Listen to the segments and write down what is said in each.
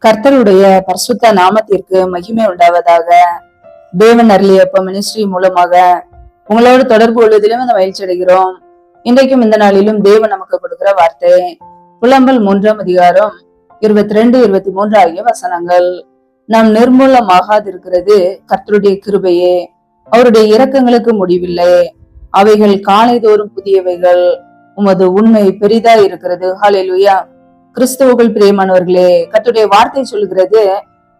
கர்த்தருடைய பரிசுத்த நாமத்திற்கு மகிமை உண்டாவதாக. தேவன் அருளியப்ப மினிஸ்ட்ரி மூலமாக உங்களோடு தொடர்பு கொள்வதிலும் அந்த மகிழ்ச்சி அடைகிறோம். இன்றைக்கும் இந்த நாளிலும் தேவன் நமக்கு கொடுக்கிற வார்த்தை புலம்பல் 3ஆம் அதிகாரம் 22, 23 ஆகிய வசனங்கள். நாம் நிர்மூலமாகாதிருக்கிறது கர்த்தருடைய கிருபையே, அவருடைய இரக்கங்களுக்கு முடிவில்லை, அவைகள் காலைதோறும் புதியவைகள், உமது உண்மை பெரிதா இருக்கிறது. ஹல்லேலூயா. கிறிஸ்துவுக்குள் பிரியமானவர்களே, கர்த்தருடைய வார்த்தை சொல்லுகிறது,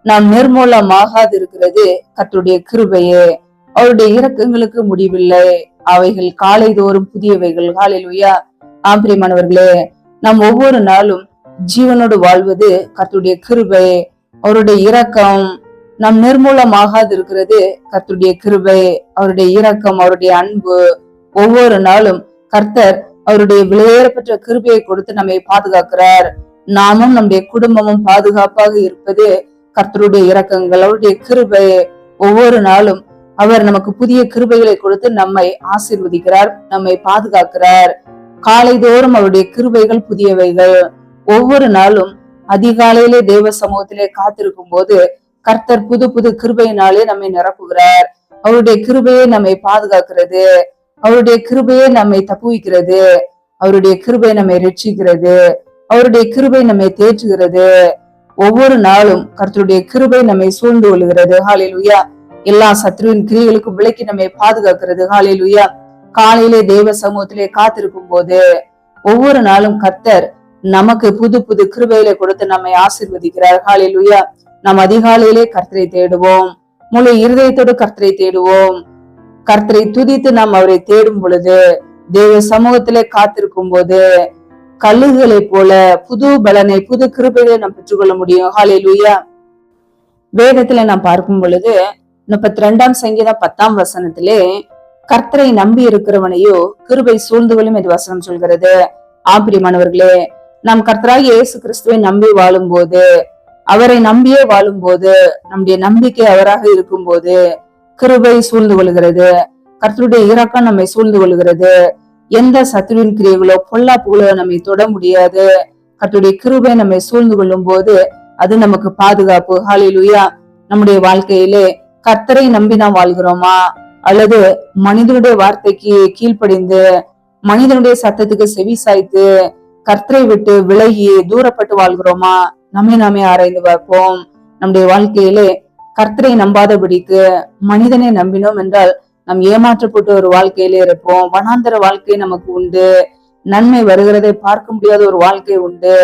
நாம் நிர்மூலமாகாது இருக்கிறது கர்த்தருடைய கிருபையே, அவருடைய இரக்கங்களுக்கு முடிவில்லை, அவைகள் காலைதோறும் புதியவைகள். ஹல்லேலூயா. பிரியமானவர்களே, நாம் ஒவ்வொரு நாளும் ஜீவனோடு வாழ்வது கர்த்தருடைய கிருபை, அவருடைய இரக்கம். நாம் நிர்மூலமாகாது இருக்கிறது கர்த்தருடைய கிருபை, அவருடைய இரக்கம், அவருடைய அன்பு. ஒவ்வொரு நாளும் கர்த்தர் அவருடைய விலையேறப்பட்ட கிருபையை கொடுத்து நம்மை பாதுகாக்கிறார். நாமும் நம்முடைய குடும்பமும் பாதுகாப்பாக இருப்பது கர்த்தருடைய இரக்கங்கள், அவருடைய கிருபை. ஒவ்வொரு நாளும் அவர் நமக்கு புதிய கிருபைகளை கொடுத்து நம்மை ஆசீர்வதிக்கிறார், நம்மை பாதுகாக்கிறார். காலைதோறும் அவருடைய கிருபைகள் புதியவைகள். ஒவ்வொரு நாளும் அதிகாலையிலே தேவ சமூகத்திலே காத்திருக்கும் போது கர்த்தர் புது புது கிருபையினாலே நம்மை நிரப்புகிறார். அவருடைய கிருபையை நம்மை பாதுகாக்கிறது, அவருடைய கிருபையை நம்மை தப்புவிக்கிறது, அவருடைய கிருபை நம்மை ரட்சிக்கிறது, அவருடைய கிருபை நம்மை தேற்றுகிறது. ஒவ்வொரு நாளும் கர்த்தருடைய கிருபை நம்மை சூழ்ந்து கொள்கிறது. ஹல்லேலூயா. எல்லா சத்ருவின் கிரியைகளுக்கும் விலக்கி நம்மை பாதுகாக்கிறது. ஹல்லேலூயா. காலையிலே தேவ சமூகத்திலே காத்திருக்கும் போது ஒவ்வொரு நாளும் கர்த்தர் நமக்கு புது புது கிருபைகளை கொடுத்து நம்மை ஆசீர்வதிக்கிறார். ஹல்லேலூயா. நாம் அதிகாலையிலே கர்த்தரை தேடுவோம், முழு இருதயத்தோடு கர்த்தரை தேடுவோம். கர்த்தரை துதித்து நாம் அவரை தேடும் பொழுது, தேவ சமூகத்திலே காத்திருக்கும் போது கல்லுகளை போல புது பலனை, புது கிருபைகளை நாம் பெற்றுக்கொள்ள முடியும். ஹல்லேலூயா. வேதத்துல நாம் பார்க்கும் பொழுது 32ஆம் சங்கீதம் 10ஆம் வசனத்திலே, கர்த்தரை நம்பி இருக்கிறவனையோ கிருபை சூழ்ந்து கொள்ளும் என்று வசனம் சொல்கிறது. பிரியமானவர்களே, நாம் கர்த்தராகிய இயேசு கிறிஸ்துவை நம்பி வாழும் போது, அவரை நம்பியே வாழும் போது, நம்முடைய நம்பிக்கை அவராக இருக்கும் போது கிருபை சூழ்ந்து கொள்கிறது, கர்த்தருடைய இரக்கம் நம்மை சூழ்ந்து கொள்கிறது. எந்த சத்துருவின் கிரியைகளோ பொல்லாப்புகளோ நம்மை தொட முடியாது. கர்த்தருடைய கிருபை நம்மை சூழ்ந்து கொள்ளும் போது அது நமக்கு பாதுகாப்பு. ஹல்லேலூயா. நம்முடைய வாழ்க்கையிலே கர்த்தரை நம்பி நாம் வாழ்கிறோமா, அல்லது மனிதனுடைய வார்த்தைக்கு கீழ்ப்படிந்து மனிதனுடைய சத்தத்துக்கு செவி சாய்த்து கர்த்தரை விட்டு விலகி தூரப்பட்டு வாழ்கிறோமா? நம்மை நாமே ஆராய்ந்து பார்ப்போம். நம்முடைய வாழ்க்கையிலே கர்த்தரை நம்பாதபடிக்கு மனிதனை நம்பினோம் என்றால் நாம் ஏமாற்றப்பட்ட ஒரு வாழ்க்கையிலே இருப்போம். வனாந்தர வாழ்க்கை நமக்கு உண்டு, நன்மை வருகிறதை பார்க்க முடியாத ஒரு வாழ்க்கை உண்டு.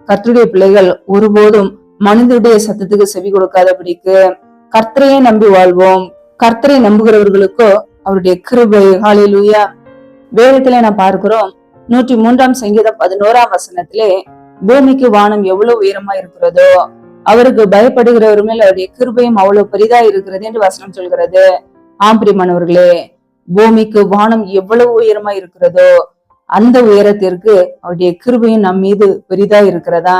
கர்த்தருடைய பிள்ளைகள் ஒருபோதும் மனிதனுடைய சத்தத்துக்கு செவி கொடுக்காதபடிக்கு கர்த்தரையே நம்பி வாழ்வோம். கர்த்தரை நம்புகிறவர்களுக்கோ அவருடைய கிருபை. ஹல்லேலூயா. வேதத்திலே நாம் பார்க்கிறோம், 103ஆம் சங்கீதம் 11ஆம் வசனத்திலே, பூமிக்கு வானம் எவ்வளவு உயரமா இருக்கிறதோ அவருக்கு பயப்படுகிறவர் மேல் அவருடைய கிருபையும் அவ்வளவு பெரிதா இருக்கிறது என்று வசனம் சொல்கிறது. பிரியமானவர்களே, பூமிக்கு வானம் எவ்வளவு உயரமா இருக்கிறதோ அந்த உயரத்திற்கு அவருடைய கிருபையும் நம் மீது பெரிதா இருக்கிறதா?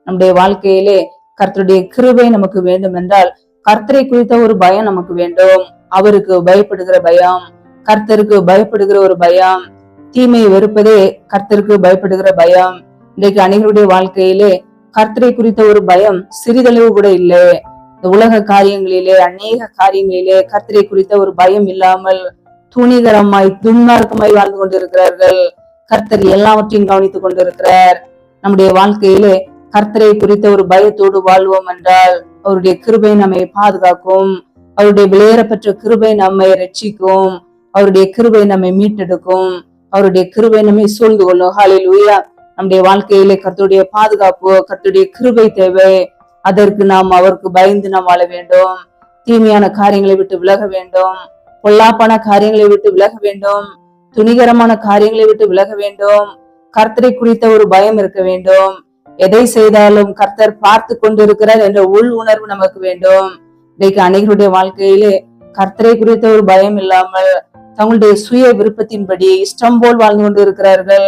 நம்முடைய வாழ்க்கையிலே கர்த்தருடைய கிருபை நமக்கு வேண்டும் என்றால் கர்த்தரை குறித்த ஒரு பயம் நமக்கு வேண்டும். அவருக்கு பயப்படுகிற பயம், கர்த்தருக்கு பயப்படுகிற ஒரு பயம், தீமையை வெறுப்பதே கர்த்தருக்கு பயப்படுகிற பயம். இன்றைக்கு அனைவருடைய வாழ்க்கையிலே கர்த்தரை குறித்த ஒரு பயம் சிறிதளவு கூட இல்லை. இந்த உலக காரியங்களிலே, அநேக காரியங்களிலே கர்த்தரை குறித்த ஒரு பயம் இல்லாமல் துணிகரமாய் துன்மார்க்கமாய் வாழ்ந்து கொண்டிருக்கிறார்கள். கர்த்தர் எல்லாவற்றையும் கவனித்துக் கொண்டிருக்கிறார். நம்முடைய வாழ்க்கையிலே கர்த்தரை குறித்த ஒரு பயத்தோடு வாழ்வோம் என்றால் அவருடைய கிருபை நம்மை பாதுகாக்கும், அவருடைய விலையேறப்பட்ட கிருபை நம்மை ரட்சிக்கும், அவருடைய கிருபை நம்மை மீட்டெடுக்கும், அவருடைய கிருபை நம்மை சூழ்ந்து கொள்ளும். ஹல்லேலூயா. நம்முடைய வாழ்க்கையிலே கர்த்தருடைய பாதுகாப்பு, கர்த்தருடைய கிருபை தேவை. அதற்கு நாம் அவருக்கு பயந்து நாம் வாழ வேண்டும். தீமையான காரியங்களை விட்டு விலக வேண்டும், பொல்லாப்பான காரியங்களை விட்டு விலக வேண்டும், துணிகரமான காரியங்களை விட்டு விலக வேண்டும். கர்த்தரை குறித்த ஒரு பயம் இருக்க வேண்டும். எதை செய்தாலும் கர்த்தர் பார்த்து கொண்டிருக்கிறார் என்ற உள் உணர்வு நமக்கு வேண்டும். இன்றைக்கு அனைவருடைய வாழ்க்கையிலே கர்த்தரை குறித்த ஒரு பயம் இல்லாமல் தங்களுடைய சுய விருப்பத்தின்படி இஷ்டம் போல் வாழ்ந்து கொண்டு இருக்கிறார்கள்.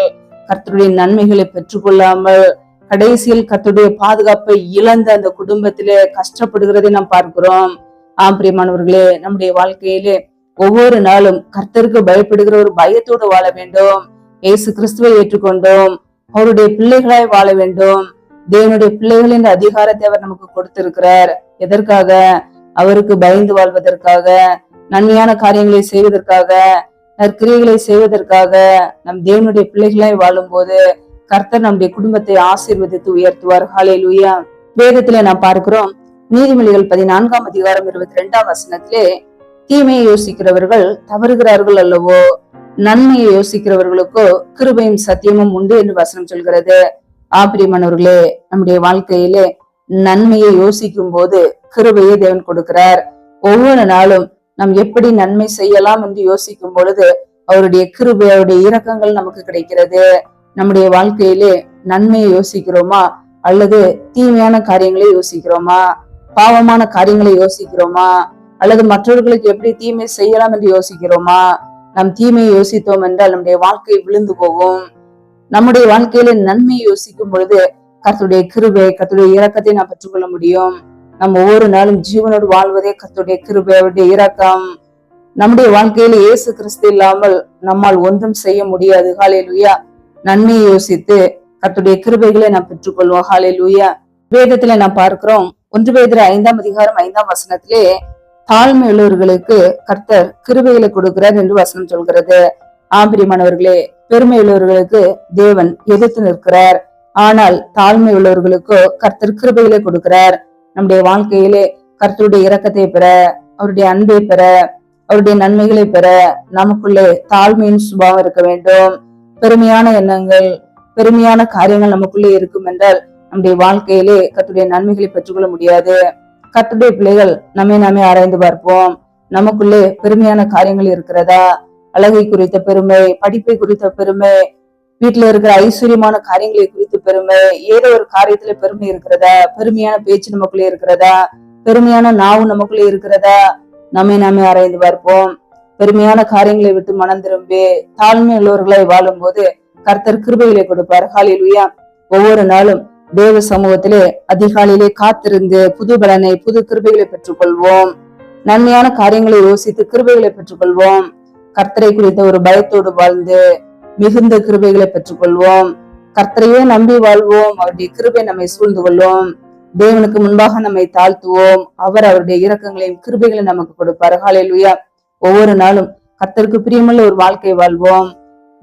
கர்த்தருடைய நன்மைகளை பெற்றுக்கொள்ளாமல் கடைசியில் கர்த்தருடைய பாதுகாப்பை இழந்த அந்த குடும்பத்திலே கஷ்டப்படுகிறதை நாம் பார்க்கிறோம். பிரியமானவர்களே, நம்முடைய வாழ்க்கையிலே ஒவ்வொரு நாளும் கர்த்தருக்கு பயப்படுகிற ஒரு பயத்தோடு வாழ வேண்டும். இயேசு கிறிஸ்துவை ஏற்றுக்கொண்டோம், அவருடைய பிள்ளைகளாய் வாழ வேண்டும். தேவனுடைய பிள்ளைகள் என்ற அதிகாரத்தை அவர் நமக்கு கொடுத்திருக்கிறார். எதற்காக? அவருக்கு பயந்து வாழ்வதற்காக, நன்மையான காரியங்களை செய்வதற்காக, நற்கிரியைகளை செய்வதற்காக. நம் தேவனுடைய பிள்ளைகளாய் வாழும் போது கர்த்தர் நம்முடைய குடும்பத்தை ஆசீர்வதித்து உயர்த்துவார். ஹல்லேலூயா. வேதத்திலே நாம் பார்க்கிறோம், நீதிமொழிகள் 14ஆம் அதிகாரம் 22ஆம் வசனத்திலே, தீமையை யோசிக்கிறவர்கள் தவறுகிறார்கள் அல்லவோ, நன்மையை யோசிக்கிறவர்களுக்கோ கிருபையும் சத்தியமும் உண்டு என்று வசனம் சொல்கிறது. பிரியமானவர்களே, நம்முடைய வாழ்க்கையிலே நன்மையை யோசிக்கும் போது கிருபையை தேவன் கொடுக்கிறார். ஒவ்வொரு நாளும் நாம் எப்படி நன்மை செய்யலாம் என்று யோசிக்கும் பொழுது அவருடைய கிருபை, அவருடைய இரக்கங்கள் நமக்கு கிடைக்கிறது. நம்முடைய வாழ்க்கையிலே நன்மையை யோசிக்கிறோமா அல்லது தீமையான காரியங்களை யோசிக்கிறோமா? பாவமான காரியங்களை யோசிக்கிறோமா அல்லது மற்றவர்களுக்கு எப்படி தீமை செய்யலாம் என்று யோசிக்கிறோமா? நம் தீமையை யோசித்தோம் என்றால் நம்முடைய வாழ்க்கை விழுந்து போகும். நம்முடைய வாழ்க்கையில நன்மையை யோசிக்கும் பொழுது கர்த்தருடைய கிருபை, கர்த்தருடைய இரக்கத்தை நாம் பெற்றுக்கொள்ள முடியும். நம்ம ஒவ்வொரு நாளும் ஜீவனோடு வாழ்வதே கர்த்தருடைய கிருபை, அவருடைய இரக்கம். நம்முடைய வாழ்க்கையில இயேசு கிறிஸ்து இல்லாமல் நம்மால் ஒன்றும் செய்ய முடியாது. ஹல்லேலூயா. நன்மையை யோசித்து கர்த்தருடைய கிருபைகளை நாம் பெற்றுக்கொள்வோம். ஹல்லேலூயா. வேதத்துல நாம் பார்க்கிறோம், 1 பேதுரு 5ஆம் அதிகாரம் 5ஆம் வசனத்திலே, தாழ்மை உள்ளவர்களுக்கு கர்த்தர் கிருபைகளை கொடுக்கிறார் என்று வசனம் சொல்கிறது. பிரியமானவர்களே, பெருமை உள்ளவர்களுக்கு தேவன் எதிர்த்து நிற்கிறார். ஆனால் தாழ்மை உள்ளவர்களுக்கோ கர்த்தர் கிருபைகளை கொடுக்கிறார். நம்முடைய வாழ்க்கையிலே கர்த்தருடைய இரக்கத்தை பெற, அவருடைய அன்பை பெற, அவருடைய நன்மைகளை பெற நமக்குள்ளே தாழ்மையின் சுபாவம் இருக்க வேண்டும். பெருமையான எண்ணங்கள், பெருமையான காரியங்கள் நமக்குள்ளே இருக்கும் என்றால் நம்முடைய வாழ்க்கையிலே கர்த்தருடைய நன்மைகளை பெற்றுக்கொள்ள முடியாது. கர்த்தருடைய பிள்ளைகள் நாமே ஆராய்ந்து பார்ப்போம். நமக்குள்ளே பெருமையான காரியங்கள் இருக்கிறதா? அழகை குறித்த பெருமை, படிப்பை குறித்த பெருமை, வீட்டுல இருக்கிற ஐஸ்வர்யமான காரியங்களை குறித்து பெருமை, ஏதோ ஒரு காரியத்துல பெருமை இருக்கிறதா? பெருமையான பேச்சு நமக்குள்ளே இருக்கிறதா? பெருமையான நாவு நமக்குள்ளே இருக்கிறதா? நாமே ஆராய்ந்து பார்ப்போம். பெருமையான காரியங்களை விட்டு மனம் திரும்பி தாழ்மை உள்ளவர்களை வாழும் போது கர்த்தர் கிருபைகளை கொடுப்பார். ஹல்லேலூயா. ஒவ்வொரு நாளும் தேவ சமூகத்திலே அதிகாலையிலே காத்திருந்து புது பலனை, புது கிருபைகளை பெற்றுக்கொள்வோம். நன்மையான காரியங்களை யோசித்து கிருபைகளை பெற்றுக்கொள்வோம். கர்த்தரை குறித்த ஒரு பயத்தோடு வாழ்ந்து மிகுந்த கிருபைகளை பெற்றுக்கொள்வோம். கர்த்தரையே நம்பி வாழ்வோம். அவருடைய கிருபை நம்மை சூழ்ந்து கொள்வோம். தேவனுக்கு முன்பாக நம்மை தாழ்த்துவோம். அவர் அவருடைய இரக்கங்களையும் கிருபைகளை நமக்கு கொடுப்பார். ஹல்லேலூயா. ஒவ்வொரு நாளும் கர்த்தருக்கு பிரியமுள்ள ஒரு வாழ்க்கை வாழ்வோம்.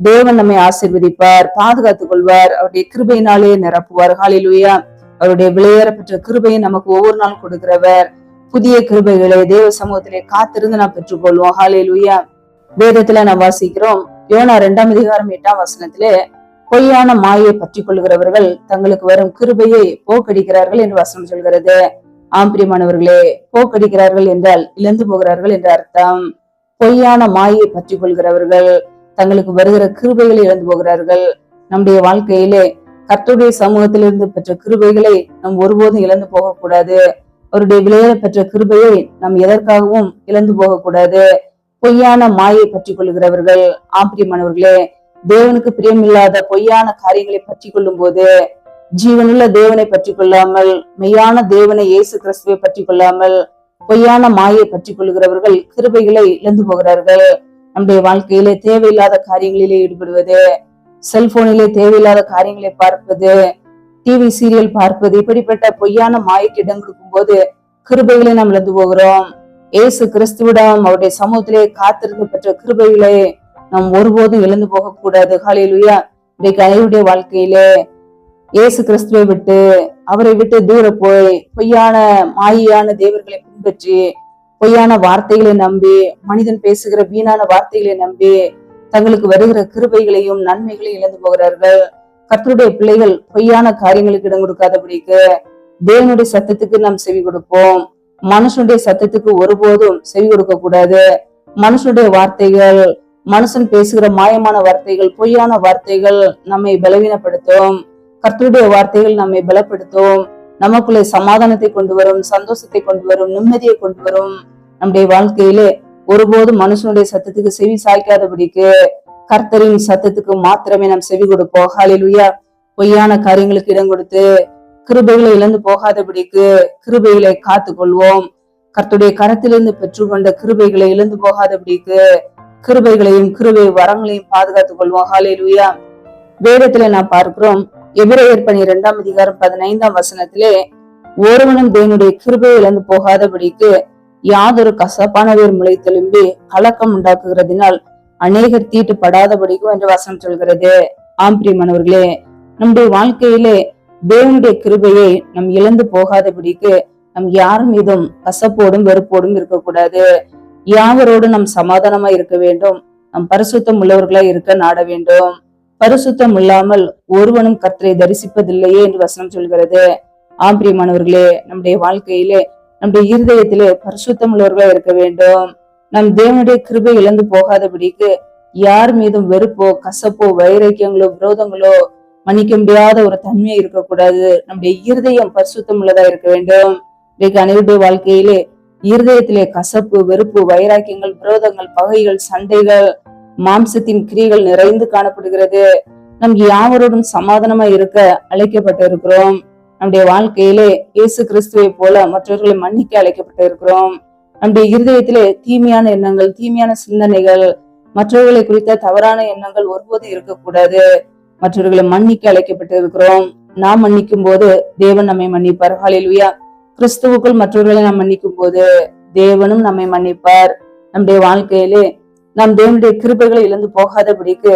தேவன் நம்மை ஆசீர்வதிப்பார், பாதுகாத்துக் கொள்வார், அவருடைய கிருபையினாலே நிரப்புவார். ஹல்லேலூயா. அவருடைய விலையேற பெற்ற கிருபையை நமக்கு ஒவ்வொரு நாள் கொடுக்கிறவர். புதிய கிருபைகளை தேவ சமூகத்திலே காத்திருந்து நாம் பெற்றுக்கொள்வோம். ஹல்லேலூயா. வேதத்துல நாம் வாசிக்கிறோம், யோனா 2ஆம் அதிகாரம் 8ஆம் வசனத்திலே, பொய்யான மாயை பற்றி கொள்கிறவர்கள் தங்களுக்கு வரும் கிருபையை போக்கடிக்கிறார்கள் என்று வசனம் சொல்கிறது. பிரியமானவர்களே, போக்கடிக்கிறார்கள் என்றால் இழந்து போகிறார்கள் என்ற அர்த்தம். பொய்யான மாயை பற்றி கொள்கிறவர்கள் தங்களுக்கு வருகிற கிருபைகளை இழந்து போகிறார்கள். நம்முடைய வாழ்க்கையிலே கர்த்தருடைய சமூகத்திலிருந்து பெற்ற கிருபைகளை நாம் ஒருபோதும் இழந்து போகக்கூடாது. அவருடைய விலையேற பெற்ற கிருபையை நாம் எதற்காகவும் இழந்து போகக்கூடாது. பொய்யான மாயை பற்றி கொள்கிறவர்கள், பிரியமானவர்களே, தேவனுக்கு பிரியமில்லாத பொய்யான காரியங்களை பற்றி கொள்ளும் போது ஜீவனுள்ள தேவனை பற்றி கொள்ளாமல், மெய்யான தேவனை இயேசு கிறிஸ்துவை பற்றி கொள்ளாமல் பொய்யான மாயை பற்றி கொள்கிறவர்கள் கிருபைகளை இழந்து போகிறார்கள். நம்முடைய வாழ்க்கையிலே தேவையில்லாத காரியங்களிலே ஈடுபடுவது, செல்போனிலே தேவையில்லாத காரியங்களை பார்ப்பது, டிவி சீரியல் பார்ப்பது, இப்படிப்பட்ட பொய்யான மாய்க்கு இடம் கொடுக்கும் போது கிருபைகளை நாம் இழந்து போகிறோம். இயேசு கிறிஸ்துவிடம் அவருடைய சமூகத்திலே காத்திருந்து பெற்ற கிருபைகளை நாம் ஒருபோதும் இழந்து போக கூடாது. ஹல்லேலூயா. இன்றைக்கு அனைவருடைய வாழ்க்கையிலே இயேசு கிறிஸ்துவை விட்டு, அவரை விட்டு தூர போய் பொய்யான மாயான தேவர்களை பின்பற்றி பொய்யான வார்த்தைகளை நம்பி, மனிதன் பேசுகிற வீணான வார்த்தைகளை நம்பி தங்களுக்கு வருகிற கிருபைகளையும் நன்மைகளையும் இழந்து போகிறார்கள். கர்த்தருடைய பிள்ளைகள் பொய்யான காரியங்களுக்கு இடம் கொடுக்காதபடிக்கு தேவனுடைய சத்தத்துக்கு நாம் செவி கொடுப்போம். மனுஷனுடைய சத்தத்துக்கு ஒருபோதும் செவி கொடுக்க கூடாது. மனுஷனுடைய வார்த்தைகள், மனுஷன் பேசுகிற மாயமான வார்த்தைகள், பொய்யான வார்த்தைகள் நம்மை பலவீனப்படுத்தும். கர்த்தருடைய வார்த்தைகள் நம்மை பலப்படுத்தும். நமக்குள்ளே சமாதானத்தை கொண்டு வரும், சந்தோஷத்தை கொண்டு வரும், நிம்மதியை கொண்டு வரும். நம்முடைய வாழ்க்கையிலே ஒருபோதும் மனுஷனுடைய சத்தத்துக்கு செவி சாய்க்காதபடிக்கு கர்த்தரின் சத்தத்துக்கு மாத்திரமே நாம் செவி கொடுப்போம். ஹல்லேலூயா. பொய்யான காரியங்களுக்கு இடம் கொடுத்து கிருபைகளை இழந்து போகாதபடிக்கு கிருபைகளை காத்து கொள்வோம். கர்த்தருடைய கரத்திலிருந்து பெற்றுக்கொண்ட கிருபைகளை இழந்து போகாதபடிக்கு கிருபைகளையும் கிருபை வரங்களையும் பாதுகாத்துக் கொள்வோம். ஹல்லேலூயா. வேதத்துல நான் பார்க்கிறோம், எபிரேயர் 12:15 ஒருவனும் தேவனுடைய கிருபையை இழந்து போகாதபடிக்கு யாதொரு கசப்பான வேர் முளைத்தெலும்பி கலக்கம் உண்டாக்குகிறதினால் அநேகர் தீட்டுப்படாதபடிக்கும் என்று வசனம் சொல்கிறது. ஆம்பிரியமானவர்களே, நம்முடைய வாழ்க்கையிலே தேவனுடைய கிருபையை நம் இழந்து போகாதபடிக்கு நம் யார் மீதும் கசப்போடும் வெறுப்போடும் இருக்கக்கூடாது. யாவரோடு நம் சமாதானமா இருக்க வேண்டும். நம் பரிசுத்தம் உள்ளவர்களா இருக்க நாட வேண்டும். பரிசுத்தம் இல்லாமல் ஒருவனும் கர்த்தரை தரிசிப்பதில்லையே என்று வசனம் சொல்கிறது. ஆம்பிரியமானவர்களே, நம்முடைய வாழ்க்கையிலே நம்முடைய இருதயத்திலே பரிசுத்தம் உள்ளவர்களா இருக்க வேண்டும். நம் தேவனுடைய கிருபை இழந்து போகாதபடிக்கு யார் மீதும் வெறுப்போ கசப்போ வைராக்கியங்களோ விரோதங்களோ மன்னிக்க முடியாத ஒரு தன்மையை இருக்கக்கூடாது. நம்முடைய இருதயம் பரிசுத்தம் உள்ளதா இருக்க வேண்டும். இன்றைக்கு அனைவருடைய வாழ்க்கையிலே இருதயத்திலே கசப்பு வெறுப்பு வைராக்கியங்கள் விரோதங்கள் பகைகள் சண்டைகள் மாம்சத்தின் கிரிகள் நிறைந்து காணப்படுகிறது. நம் யாவரோடும் சமாதானமா இருக்க அழைக்கப்பட்டு இருக்கிறோம். நம்முடைய வாழ்க்கையிலே இயேசு கிறிஸ்துவை போல மற்றவர்களை மன்னிக்க அழைக்கப்பட்டு இருக்கிறோம். நம்முடைய இருதயத்திலே தீமையான எண்ணங்கள் தீமையான சிந்தனைகள் மற்றவர்களை குறித்த தவறான எண்ணங்கள் ஒருபோதும் இருக்கக்கூடாது. மற்றவர்களை மன்னிக்க அழைக்கப்பட்டு இருக்கிறோம். நாம் மன்னிக்கும் போது தேவன் நம்மை மன்னிப்பார். ஹல்லேலூயா. கிறிஸ்துவுக்குள் மற்றவர்களை நாம் மன்னிக்கும் போது தேவனும் நம்மை மன்னிப்பார். நம்முடைய வாழ்க்கையிலே நாம் தேவனுடைய கிருபைகளை இழந்து போகாதபடிக்கு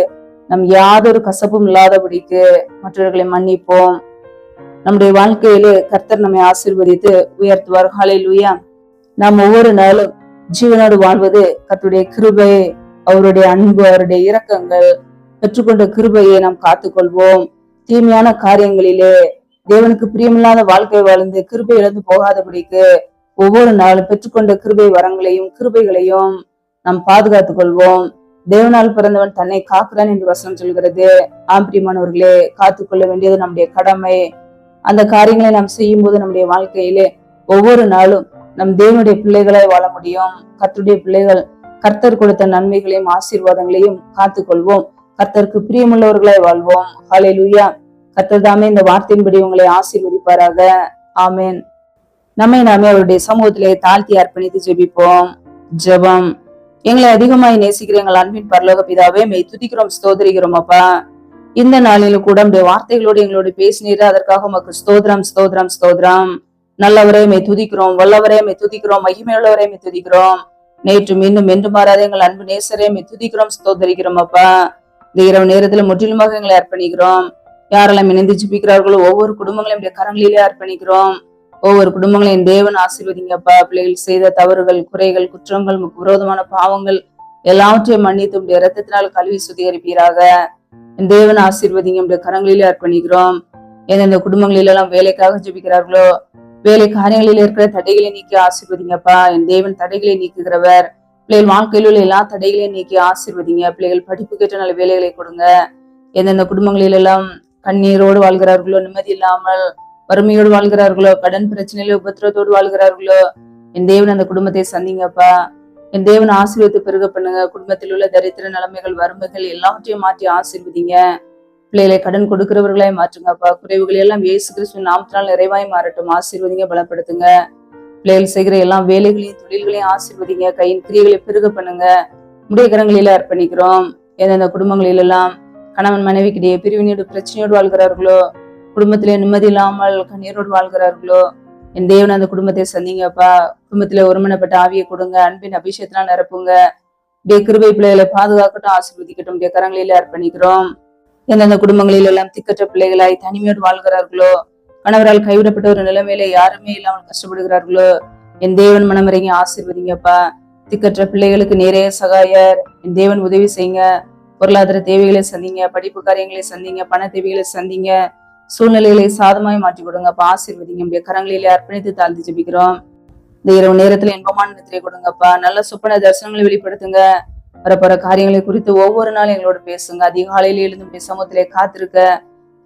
நம் யாதொரு கசப்பும் இல்லாதபடிக்கு மற்றவர்களை மன்னிப்போம். நம்முடைய வாழ்க்கையிலே கர்த்தர் நம்மை ஆசீர்வதித்து உயர்த்துவார். ஹல்லேலூயா. நாம் ஒவ்வொரு நாளும் ஜீவனோடு வாழ்வது கர்த்தருடைய கிருபை, அவருடைய அன்பு, அவருடைய இரக்கங்கள் பெற்றுக்கொண்ட கிருபையை நாம் காத்துக்கொள்வோம். தீமையான காரியங்களிலே தேவனுக்கு பிரியமில்லாத வாழ்க்கை வாழ்ந்து கிருபை இழந்து போகாதபடிக்கு ஒவ்வொரு நாளும் பெற்றுக்கொண்ட கிருபை வரங்களையும் கிருபைகளையும் நாம் பாதுகாத்துக் கொள்வோம். தேவனால் பிறந்தவன் தன்னை காக்கிறான் என்று வசனம் சொல்கிறது. ஆம்பிரியமானவர்களே, காத்துக்கொள்ள வேண்டியது நம்முடைய கடமை. அந்த காரியங்களை நாம் செய்யும் போது நம்முடைய வாழ்க்கையிலே ஒவ்வொரு நாளும் நம் தேவனுடைய பிள்ளைகளாய் வாழ முடியும். கர்த்தருடைய பிள்ளைகள் கர்த்தர் கொடுத்த நன்மைகளையும் ஆசீர்வாதங்களையும் காத்துக்கொள்வோம். கர்த்தருக்கு பிரியமுள்ளவர்களாய் வாழ்வோம். ஹல்லேலூயா. கர்த்தர் தாமே இந்த வார்த்தையின்படி உங்களை ஆசீர்வதிப்பாராக. ஆமேன். நாமே அவருடைய சமூகத்திலே தாழ்த்தி அர்ப்பணித்து ஜெபிப்போம். ஜெபம். எங்களை அதிகமாய் நேசிக்கிற எங்கள் அன்பின் பரலோக பிதாவே, மெய் துதிக்கிறோம் ஸ்தோத்திரிக்கிறோம் அப்பா. இந்த நாளில கூட உடைய வார்த்தைகளோடு எங்களோடு பேசினீர். அதற்காக உமக்கு ஸ்தோத்திரம் ஸ்தோத்திரம் ஸ்தோத்திரம். நல்லவரே மெய் துதிக்கிறோம், வல்லவரே மெய் துதிக்கிறோம், மகிமையுள்ளவரே மெய் துதிக்கிறோம். நேற்று மீண்டும் என்று மாறாத எங்கள் அன்பு நேசரே மெய் துதிக்கிறோம் ஸ்தோத்திரிக்கிறோம் அப்பா. இந்த இரவு நேரத்துல முற்றிலுமாக எங்களை அர்ப்பணிக்கிறோம். யாரெல்லாம் இணைந்து ஜெபிக்கிறார்களோ ஒவ்வொரு குடும்பங்களையும் கரங்களிலே அர்ப்பணிக்கிறோம். ஒவ்வொரு குடும்பங்களையும் தேவன் ஆசீர்வதிங்கப்பா. பிள்ளைகள் செய்த தவறுகள் குறைகள் குற்றங்கள் விரோதமான பாவங்கள் எல்லாவற்றையும் மன்னித்து உடைய இரத்தத்தினால் கழுவி சுத்திகரிப்பீராக. என் தேவன் ஆசீர்வதிங்க கரங்களிலே அர்ப்பணிக்கிறோம். எந்தெந்த குடும்பங்களில் எல்லாம் வேலைக்காக ஜெபிக்கிறார்களோ வேலை காரியங்களில் இருக்கிற தடைகளை நீக்கி ஆசீர்வதிங்கப்பா. என் தேவன் தடைகளை நீக்குகிறவர். பிள்ளைகள் வாழ்க்கையில் உள்ள எல்லா தடைகளையும் நீக்கி ஆசீர்வதிங்க. பிள்ளைகள் படிப்புக்கேற்ற நல்ல வேலைகளை கொடுங்க. எந்தெந்த குடும்பங்களில் எல்லாம் கண்ணீரோடு வாழ்கிறார்களோ நிம்மதி இல்லாமல் வறுமையோடு வாழ்கிறார்களோ கடன் பிரச்சனையில உபத்திரத்தோடு வாழ்கிறார்களோ என் தேவன் அந்த குடும்பத்தை சந்திங்கப்பா. என் தேவன் ஆசீர்வதித்து பெருக பண்ணுங்க. குடும்பத்தில் உள்ள தரித்திர நிலைமைகள் வறுமைகள் எல்லாவற்றையும் மாற்றி ஆசீர்வதிங்க. பிள்ளைகளை கடன் கொடுக்கிறவர்களாய் மாற்றுங்கப்பா. குறைவுகள் எல்லாம் இயேசு கிறிஸ்துவின் நாமத்தினால் நிறைவாய் மாறட்டும். ஆசீர்வதிங்க, பலப்படுத்துங்க. பிள்ளைகள் செய்கிற எல்லா வேலைகளையும் தொழில்களையும் ஆசீர்வதிங்க. கையின் கிரியைகளை பெருக பண்ணுங்க. முடிய கரங்களில அர்ப்பணிக்கிறோம். எந்தெந்த குடும்பங்களில் எல்லாம் கணவன் மனைவிக்கிடையே பிரிவினோடு பிரச்சனையோடு வாழ்கிறார்களோ குடும்பத்திலே நிம்மதி இல்லாமல் கண்ணீரோடு வாழ்கிறார்களோ என் தேவன் அந்த குடும்பத்தை சந்திங்கப்பா. குடும்பத்திலே ஒருமனப்பட்ட ஆவியை கொடுங்க. அன்பின் அபிஷேகத்தினால் நிரப்புங்க. கிருபை பிள்ளைகளை பாதுகாக்கட்டும், ஆசீர்வதிக்கட்டும். கரங்களிலே அர்ப்பணிக்கிறோம். எந்தெந்த குடும்பங்களில் எல்லாம் திக்கற்ற பிள்ளைகளாய் தனிமையோடு வாழ்கிறார்களோ கணவரால் கைவிடப்பட்ட ஒரு நிலைமையில யாருமே இல்லாமல் கஷ்டப்படுகிறார்களோ என் தேவன் மனமிறங்கி ஆசீர்வதிங்கப்பா. திக்கற்ற பிள்ளைகளுக்கு நேரே சகாயர். என் தேவன் உதவி செய்யுங்க. பொருளாதார தேவைகளை சந்திங்க, படிப்பு காரியங்களை சந்திங்க, பண தேவைகளை சந்திங்க, சூழ்நிலைகளை சாதமாய் மாற்றி கொடுங்கப்பா. ஆசீர்வதிங்க. கரங்களிலே அர்ப்பணித்து தாழ்த்தி ஜெபிக்கிறோம். இந்த இரவு நேரத்துல இன்பமான நித்திரை கொடுங்கப்பா. நல்ல சொப்பன தரிசனங்களை வெளிப்படுத்துங்க. வரப்போற காரியங்களை குறித்து ஒவ்வொரு நாளும் எங்களோட பேசுங்க. அதிகாலையில எழுந்து சமூகத்திலே காத்திருக்க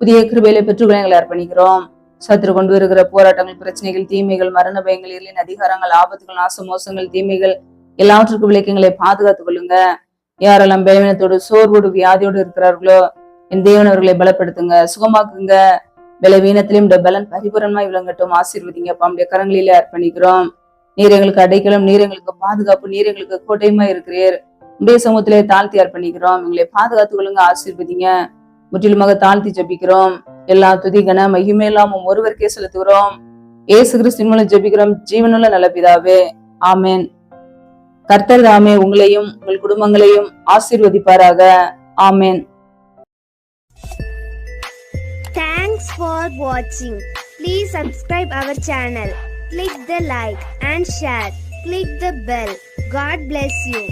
புதிய கிருபையில பெற்றுக்கொள்ள எங்களை அர்ப்பணிக்கிறோம். சத்துரு கொண்டு வருகிற போராட்டங்கள் பிரச்சனைகள் தீமைகள் மரண பயங்கள் இருளின் அதிகாரங்கள் ஆபத்துகள் நாச மோசங்கள் தீமைகள் எல்லாவற்றுக்கும் விளக்கங்களை பாதுகாத்துக் கொள்ளுங்க. யாரெல்லாம் பலவீனத்தோடு சோர்வோடு வியாதியோடு இருக்கிறார்களோ என் தேவனவர்களை பலப்படுத்துங்க, சுகமாக்குங்க. பலவீனத்திலும் இந்த பலன் பரிபூரணமாய் விளங்கட்டும். ஆசீர்வதிங்கப்பா. நம்முடைய கரங்களிலே அர்ப்பணிக்கிறோம். நீர் எங்களுக்கு அடைக்கலம், நீர் எங்களுக்கு பாதுகாப்பு, நீர் எங்களுக்கு கோட்டையுமா இருக்கிறீர். உடைய சமூகத்திலே தாழ்த்தி அர்ப்பணிக்கிறோம். எங்களை பாதுகாத்துக் கொள்ளுங்க. ஆசீர்வதிங்க. முற்றிலுமாக தாழ்த்தி ஜெபிக்கிறோம். எல்லா துதி கன மகிமை எல்லாம் ஒருவருக்கே செலுத்துகிறோம். இயேசு கிறிஸ்துவின் மூலம் ஜெபிக்கிறோம் ஜீவனுள்ள நல்ல பிதாவே, ஆமென். கர்த்தர் தாமே உங்களையும் உங்கள் குடும்பங்களையும் ஆசீர்வதிப்பாராக. ஆமென். Thanks for watching. Please subscribe our channel. Click the like and share. Click the bell. God bless you.